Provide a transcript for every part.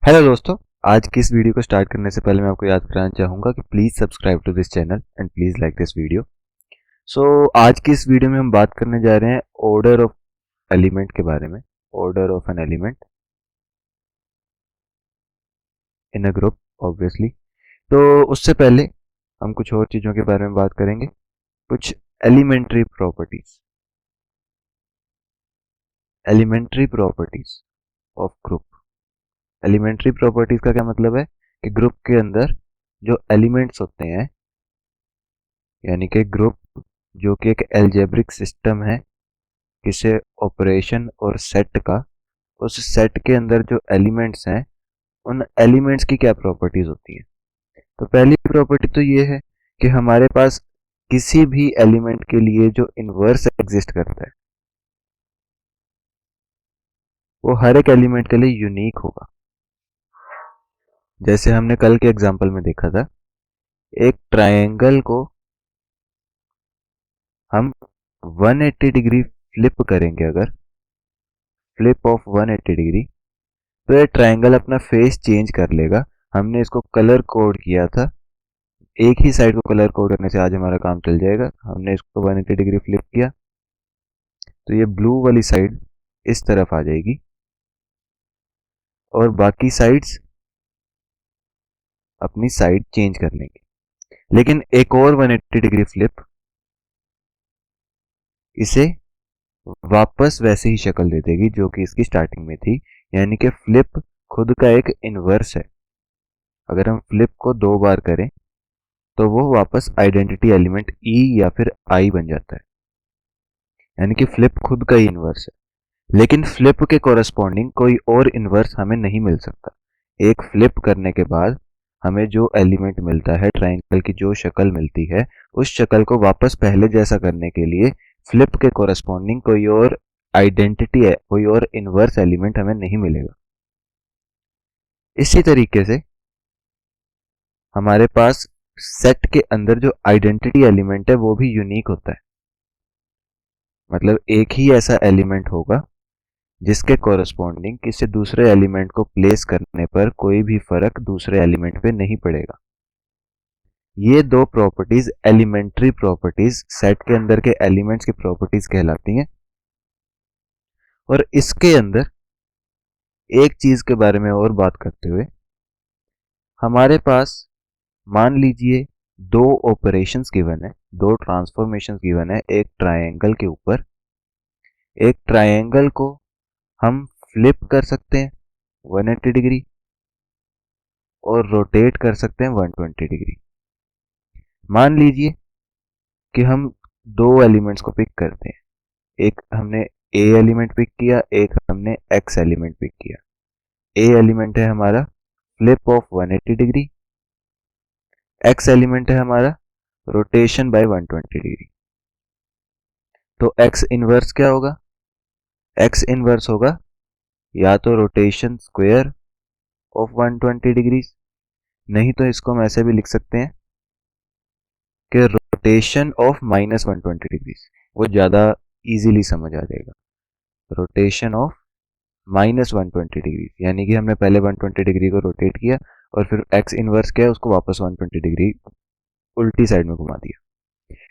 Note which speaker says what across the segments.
Speaker 1: Hello दोस्तों। आज की इस वीडियो को स्टार्ट करने से पहले मैं आपको याद कराना चाहूँगा कि please subscribe to this channel and please like this video. आज की इस वीडियो में हम बात करने जा रहे हैं ऑर्डर ऑफ एलिमेंट के बारे में। Order of an element in a group obviously. तो उससे पहले हम कुछ और चीज़ों के बारे में बात करेंगे, कुछ elementary properties. Elementary properties of group. Elementary properties का क्या मतलब है कि ग्रुप के अंदर जो एलिमेंट्स होते हैं, यानी कि ग्रुप जो कि एक एल्जेब्रिक सिस्टम है किसी ऑपरेशन और सेट का, उस सेट के अंदर जो एलिमेंट्स हैं उन एलिमेंट्स की क्या प्रॉपर्टीज होती हैं। तो पहली प्रॉपर्टी तो ये है कि हमारे पास किसी भी एलिमेंट के लिए जो इनवर्स एग्जिस्ट करता है वो हर एक एलिमेंट के लिए यूनिक होगा। जैसे हमने कल के एग्जांपल में देखा था, एक ट्रायंगल को हम 180 डिग्री फ्लिप करेंगे, अगर फ्लिप ऑफ 180 डिग्री, तो ये ट्रायंगल अपना फेस चेंज कर लेगा। हमने इसको कलर कोड किया था, एक ही साइड को कलर कोड करने से आज हमारा काम चल जाएगा। हमने इसको 180 डिग्री फ्लिप किया तो ये ब्लू वाली साइड इस तरफ आ जाएगी और बाकी साइड्स अपनी साइड चेंज कर लेंगे। लेकिन एक और 180 डिग्री फ्लिप इसे वापस वैसे ही शक्ल दे देगी जो कि इसकी स्टार्टिंग में थी, यानी कि फ्लिप खुद का एक इनवर्स है। अगर हम फ्लिप को 2 बार करें तो वो वापस आइडेंटिटी एलिमेंट ई या फिर आई बन जाता है, यानी कि फ्लिप खुद का ही इनवर्स है। लेकिन फ्लिप के कोरस्पॉन्डिंग कोई और इनवर्स हमें नहीं मिल सकता। एक फ्लिप करने के बाद हमें जो एलिमेंट मिलता है, ट्रायंगल की जो शक्ल मिलती है, उस शक्ल को वापस पहले जैसा करने के लिए फ्लिप के कोरस्पॉन्डिंग कोई और आइडेंटिटी है, कोई और इनवर्स एलिमेंट हमें नहीं मिलेगा। इसी तरीके से हमारे पास सेट के अंदर जो आइडेंटिटी एलिमेंट है वो भी यूनिक होता है। मतलब एक ही ऐसा एलिमेंट होगा जिसके कोरस्पॉन्डिंग किसी दूसरे एलिमेंट को प्लेस करने पर कोई भी फर्क दूसरे एलिमेंट पे नहीं पड़ेगा। ये दो प्रॉपर्टीज एलिमेंट्री प्रॉपर्टीज सेट के अंदर के एलिमेंट्स की प्रॉपर्टीज कहलाती हैं। और इसके अंदर एक चीज के बारे में और बात करते हुए, हमारे पास मान लीजिए दो ऑपरेशंस गिवन है, दो ट्रांसफॉर्मेशंस गिवन है एक ट्रायंगल के ऊपर। एक ट्रायंगल को हम फ्लिप कर सकते हैं 180 डिग्री और रोटेट कर सकते हैं 120 डिग्री। मान लीजिए कि हम दो एलिमेंट्स को पिक करते हैं, एक हमने ए एलिमेंट पिक किया, एक हमने एक्स एलिमेंट पिक किया। ए एलिमेंट है हमारा flip of 180 degree, x element है हमारा रोटेशन बाय 120 डिग्री। तो एक्स इनवर्स क्या होगा? एक्स इनवर्स होगा या तो रोटेशन स्क्वायर ऑफ 120 डिग्री, नहीं तो इसको हम ऐसे भी लिख सकते हैं कि रोटेशन ऑफ -120 डिग्री। वो ज़्यादा इजीली समझ आ जाएगा। रोटेशन ऑफ -120 डिग्री, यानी कि हमने पहले 120 डिग्री को रोटेट किया और फिर एक्स इनवर्स किया, उसको वापस 120 डिग्री उल्टी साइड में घुमा दिया।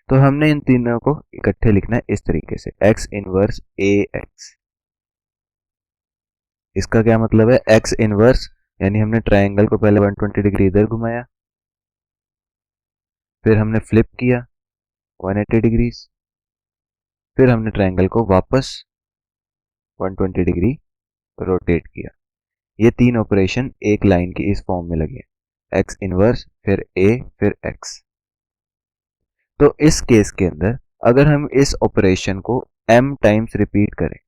Speaker 1: तो हमने इन तीनों को इकट्ठे लिखना है इस तरीके से, एक्स इनवर्स ए एक्स। इसका क्या मतलब है? एक्स इनवर्स यानी हमने ट्रायंगल को पहले 120 डिग्री इधर घुमाया, फिर हमने फ्लिप किया 180 डिग्री, फिर हमने ट्रायंगल को वापस 120 डिग्री रोटेट किया। ये तीन ऑपरेशन एक लाइन की इस फॉर्म में लगे, एक्स इनवर्स फिर ए फिर एक्स। तो इस केस के अंदर अगर हम इस ऑपरेशन को m टाइम्स रिपीट करें,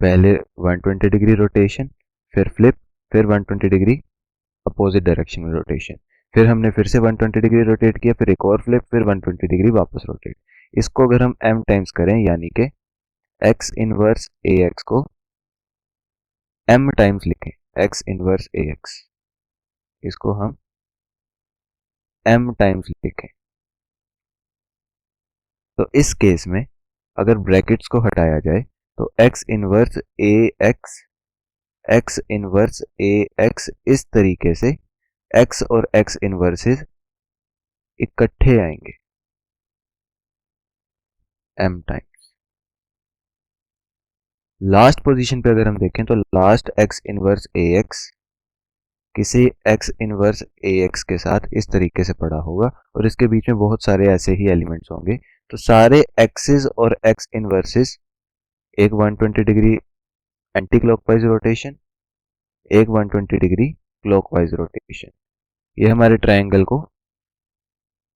Speaker 1: पहले 120 डिग्री रोटेशन, फिर फ्लिप, फिर 120 डिग्री अपोजिट डायरेक्शन में रोटेशन, फिर हमने फिर से 120 डिग्री रोटेट किया, फिर एक और फ्लिप, फिर 120 डिग्री वापस रोटेट। इसको अगर हम m टाइम्स करें, यानी कि x इनवर्स ax को m टाइम्स लिखें, x इनवर्स ax, इसको हम m टाइम्स लिखें, तो इस केस में अगर ब्रैकेट्स को हटाया जाए तो x inverse ax x inverse a x, इस तरीके से एक्स और एक्स इनवर्सेस इकट्ठे आएंगे m टाइम्स। लास्ट पोजीशन पे अगर हम देखें तो last x inverse a x किसी एक्स इनवर्स ए एक्स के साथ इस तरीके से पड़ा होगा और इसके बीच में बहुत सारे ऐसे ही एलिमेंट्स होंगे। तो सारे एक्सिस और एक्स इनवर्सेस, एक 120 डिग्री एंटी क्लॉकवाइज रोटेशन, एक 120 डिग्री क्लॉकवाइज रोटेशन, ये हमारे ट्रायंगल को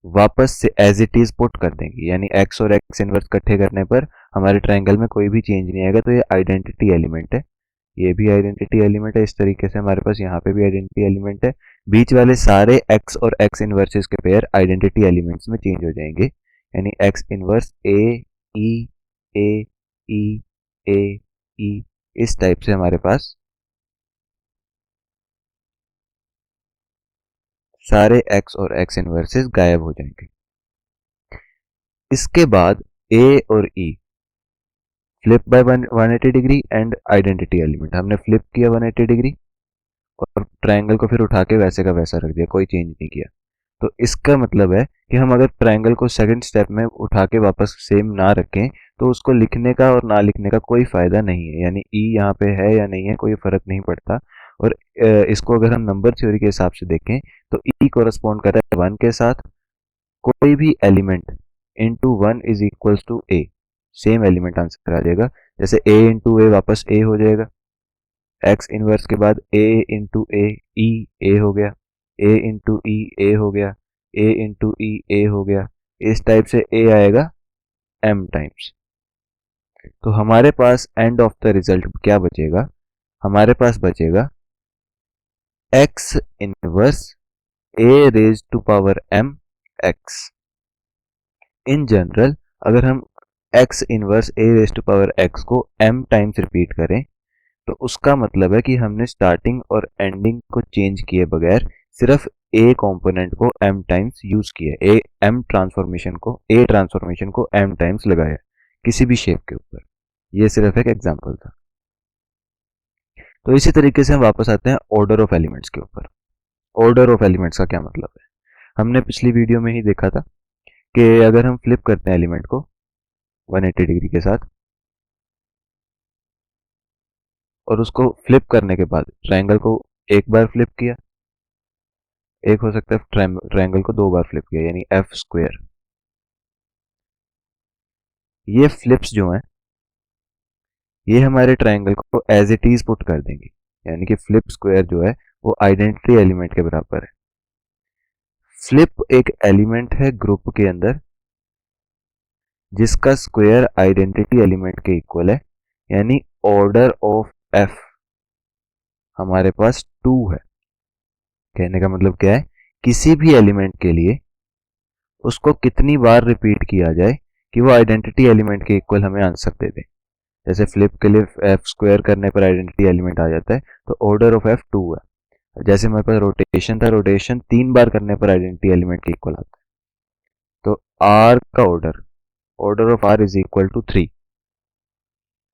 Speaker 1: वापस से एज इट इज पुट कर देंगे। यानी एक्स और एक्स इनवर्स इकट्ठे करने पर हमारे ट्रायंगल में कोई भी चेंज नहीं आएगा। तो ये आइडेंटिटी एलिमेंट है, ये भी आइडेंटिटी एलिमेंट है। इस तरीके से हमारे पास यहाँ पे भी आइडेंटिटी एलिमेंट है। बीच वाले सारे एक्स और एक्स इनवर्सेस के पेयर आइडेंटिटी एलिमेंट्स में चेंज हो जाएंगे। यानी एक्स इनवर्स ए ई ए ई ए ई, इस टाइप से हमारे पास सारे एक्स और एक्स इनवर्सेस गायब हो जाएंगे। इसके बाद ए और e flip by 180 degree and identity element, हमने फ्लिप किया 180 डिग्री और ट्रायंगल को फिर उठा के वैसे का वैसा रख दिया, कोई चेंज नहीं किया। तो इसका मतलब है कि हम अगर ट्रायंगल को सेकंड स्टेप में उठा के वापस सेम ना रखें तो उसको लिखने का और ना लिखने का कोई फायदा नहीं है। यानी ई यहाँ पे है या नहीं है कोई फर्क नहीं पड़ता। और इसको अगर हम नंबर थ्योरी के हिसाब से देखें तो ई कोरस्पॉन्ड करता है 1 के साथ। कोई भी एलिमेंट इंटू 1 इज equals to a, same element answer आ जाएगा। जैसे ए इंटू ए वापस ए हो जाएगा, एक्स इनवर्स के बाद ए इंटू ए, ई ए हो गया, ए इंटू ई ए हो गया, ए इंटू ई ए हो गया। इस टाइप से ए आएगा m टाइम्स। तो हमारे पास एंड ऑफ द रिजल्ट क्या बचेगा, हमारे पास बचेगा x inverse a raise to power m x। In general अगर हम x inverse a raise to power x को m टाइम्स रिपीट करें तो उसका मतलब है कि हमने स्टार्टिंग और एंडिंग को चेंज किए बगैर सिर्फ a कंपोनेंट को m टाइम्स यूज किया, m ट्रांसफॉर्मेशन को a ट्रांसफॉर्मेशन को m टाइम्स लगाया किसी भी शेप के ऊपर। ये सिर्फ एक एग्जांपल था। तो इसी तरीके से हम वापस आते हैं ऑर्डर ऑफ एलिमेंट्स के ऊपर। ऑर्डर ऑफ एलिमेंट्स का क्या मतलब है, हमने पिछली वीडियो में ही देखा था कि अगर हम फ्लिप करते हैं एलिमेंट को 180 डिग्री के साथ और उसको फ्लिप करने के बाद ट्रायंगल को एक बार फ्लिप किया, एक हो सकता है ट्रायंगल को 2 बार फ्लिप किया, यानी एफ स्क्वायर। ये फ्लिप्स जो हैं ये हमारे ट्रायंगल को एज इट इज पुट कर देंगे। यानी कि फ्लिप स्क्वायर जो है वो आइडेंटिटी एलिमेंट के बराबर है। फ्लिप एक एलिमेंट है ग्रुप के अंदर जिसका स्क्वायर आइडेंटिटी एलिमेंट के इक्वल है। यानी ऑर्डर ऑफ एफ हमारे पास 2 है। कहने का मतलब क्या है, किसी भी एलिमेंट के लिए उसको कितनी बार रिपीट किया जाए कि वो आइडेंटिटी एलिमेंट के इक्वल हमें आंसर दे दे। जैसे फ्लिप के लिए एफ स्क्वायर करने पर आइडेंटिटी एलिमेंट आ जाता है, तो ऑर्डर ऑफ एफ 2 है। जैसे हमारे पास रोटेशन था, रोटेशन 3 बार करने पर आइडेंटिटी एलिमेंट के इक्वल आता है। तो आर का order of R is equal to 3।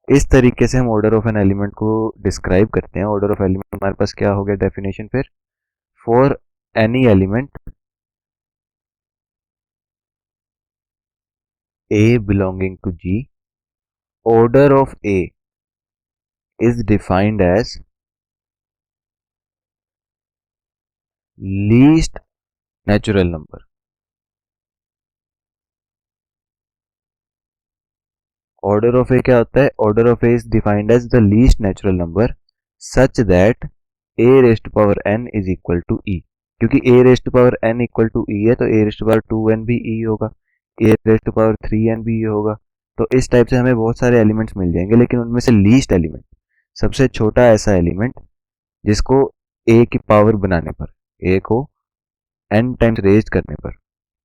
Speaker 1: इस तरीके से हम ऑर्डर ऑफ एन एलिमेंट को डिस्क्राइब करते हैं। ऑर्डर ऑफ एलिमेंट हमारे पास क्या हो गया डेफिनेशन फिर, for any element A belonging to G, order of A is defined as least natural number. Order of A क्या होता है, order of A is defined as the least natural number such that A raised to power n is equal to E। क्योंकि A raised to power n equal to E है तो A raised to power 2n भी E होगा, A raised to power 3n भी E होगा। तो इस type से हमें बहुत सारे एलिमेंट्स मिल जाएंगे, लेकिन उनमें से लीस्ट एलिमेंट, सबसे छोटा ऐसा एलिमेंट जिसको a की पावर बनाने पर, a को n टाइम्स रेज करने पर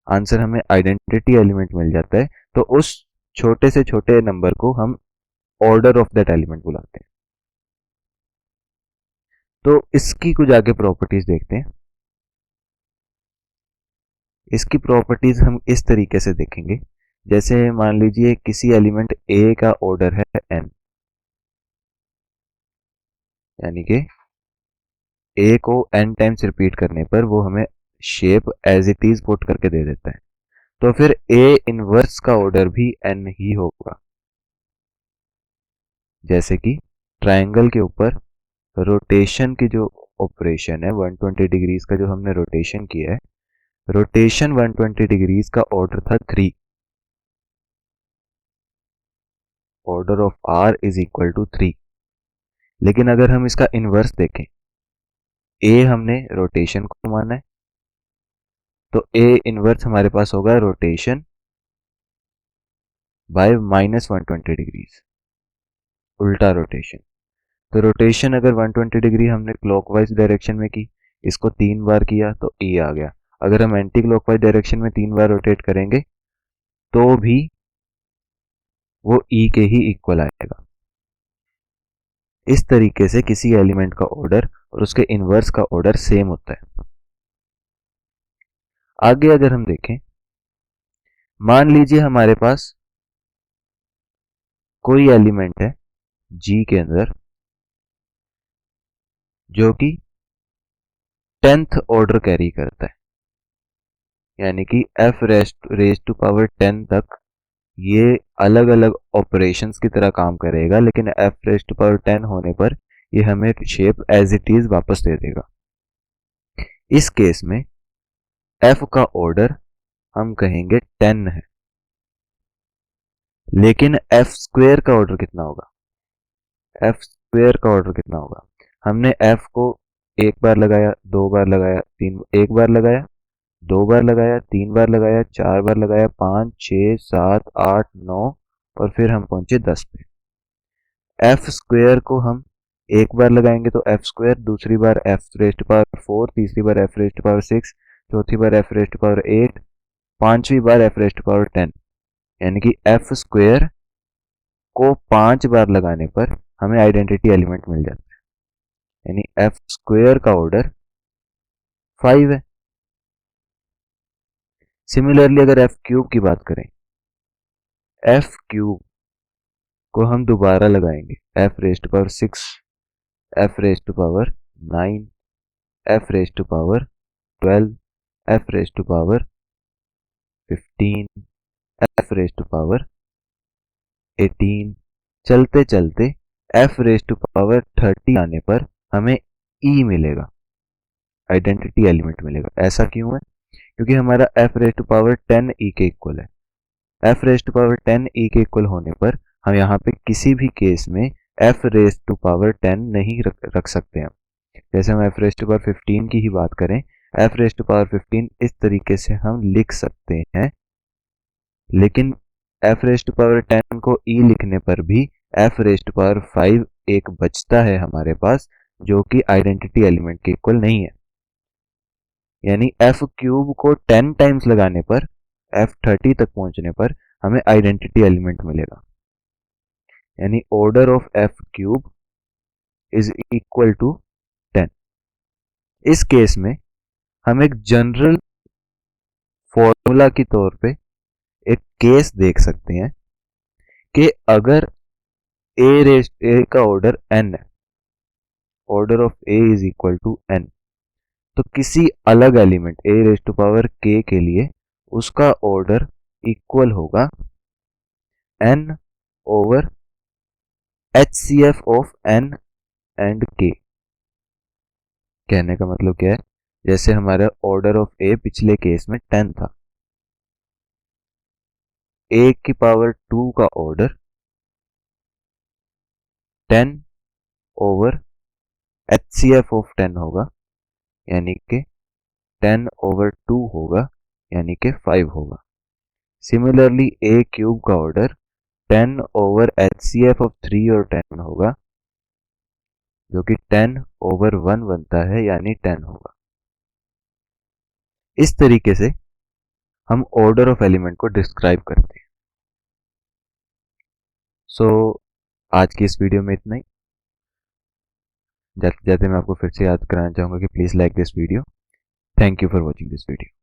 Speaker 1: आंसर हमें आइडेंटिटी एलिमेंट मिल जाता है। तो उस छोटे से छोटे नंबर को हम ऑर्डर ऑफ दैट एलिमेंट बुलाते हैं। तो इसकी कुछ आगे प्रॉपर्टीज देखते हैं। इसकी प्रॉपर्टीज हम इस तरीके से देखेंगे, जैसे मान लीजिए किसी एलिमेंट a का ऑर्डर है n, यानी कि ए को n टाइम्स रिपीट करने पर वो हमें shape as it is put करके दे देता है, तो फिर ए इनवर्स का ऑर्डर भी n ही होगा। जैसे कि ट्रायंगल के ऊपर रोटेशन की जो ऑपरेशन है 120 डिग्रीज का जो हमने रोटेशन किया है, रोटेशन 120 डिग्रीज का ऑर्डर था 3, order of r is equal to 3। लेकिन अगर हम इसका इनवर्स देखें, ए हमने रोटेशन को माना है, तो ए इनवर्स हमारे पास होगा रोटेशन बाय -120 डिग्रीज, उल्टा रोटेशन। तो रोटेशन अगर 120 डिग्री हमने क्लॉकवाइज डायरेक्शन में की, इसको 3 बार किया तो ई आ गया। अगर हम एंटी क्लॉकवाइज डायरेक्शन में 3 बार रोटेट करेंगे तो भी वो ई के ही इक्वल आएगा। इस तरीके से किसी एलिमेंट का ऑर्डर और उसके इनवर्स का ऑर्डर सेम होता है। आगे अगर हम देखें, मान लीजिए हमारे पास कोई एलिमेंट है जी के अंदर जो कि 10th ऑर्डर कैरी करता है, यानी कि f रेज टू पावर 10 तक ये अलग अलग ऑपरेशंस की तरह काम करेगा, लेकिन f रेज टू पावर 10 होने पर ये हमें शेप एज इट इज वापस दे देगा। इस केस में f का ऑर्डर हम कहेंगे 10 है, लेकिन f स्क्वेयर का ऑर्डर कितना होगा? f स्क्वेयर का ऑर्डर कितना होगा? हमने f को एक बार लगाया, 2 बार लगाया, 3, एक बार लगाया, 2 बार लगाया, 3 बार लगाया, 4 बार लगाया, 5, 6, 7, 8, 9 और फिर हम पहुंचे 10 पे। एफ स्क्वेयर को हम एक बार लगाएंगे तो एफ स्क्वेयर, दूसरी बार एफ रेज टू पावर 4, तीसरी बार एफ रेज टू पावर 6, चौथी बार एफ रेज टू पावर 8, पांचवी बार एफ रेज टू पावर 10, यानी कि एफ स्क्वेयर को 5 बार लगाने पर हमें आइडेंटिटी एलिमेंट मिल जाता है, यानी एफ स्क्वेयर का ऑर्डर 5 है। सिमिलरली अगर एफ क्यूब की बात करें, एफ क्यूब को हम दोबारा लगाएंगे, f raise to power 6, f raise to power 9, f raise to power 12, f raise to power 15, f raise to power 18, चलते चलते एफ रेज टू पावर 30 आने पर हमें ई मिलेगा, आइडेंटिटी एलिमेंट मिलेगा। ऐसा क्यों है? क्योंकि हमारा एफ रेज टू पावर 10 ई के इक्वल है। एफ रेज टू पावर 10 ई के इक्वल होने पर हम यहाँ पे किसी भी केस में एफ रेज टू पावर 10 नहीं रख सकते हैं। जैसे हम एफ रेज टू पावर 15 की ही बात करें, एफ रेज टू पावर 15 इस तरीके से हम लिख सकते हैं, लेकिन एफ रेज टू पावर 10 को ई लिखने पर भी एफ रेज टू पावर 5 एक बचता है हमारे पास, जो कि आइडेंटिटी एलिमेंट के इक्वल नहीं है। यानी एफ क्यूब को 10 टाइम्स लगाने पर F30 तक पहुंचने पर हमें आइडेंटिटी एलिमेंट मिलेगा, यानी order of f cube is equal to 10। इस केस में हम एक जनरल फॉर्मूला के तौर पे एक केस देख सकते हैं कि अगर ए का ऑर्डर n है, order of a is equal to n, तो किसी अलग element a raise to power k के लिए उसका ऑर्डर इक्वल होगा n over HCF of n and k। कहने का मतलब क्या है? जैसे हमारा ऑर्डर ऑफ ए पिछले केस में 10 था, a की पावर 2 का ऑर्डर 10 ओवर HCF ऑफ 10 होगा, यानी कि 10 ओवर 2 होगा, यानी कि 5 होगा। सिमिलरली a क्यूब का ऑर्डर 10 ओवर HCF ऑफ 3 और 10 होगा, जो कि 10 ओवर 1 बनता है, यानी 10 होगा। इस तरीके से हम ऑर्डर ऑफ एलिमेंट को डिस्क्राइब करते हैं। सो आज की इस वीडियो में इतना ही। जाते जाते मैं आपको फिर से याद कराना चाहूंगा कि please like this video. Thank you for watching this video.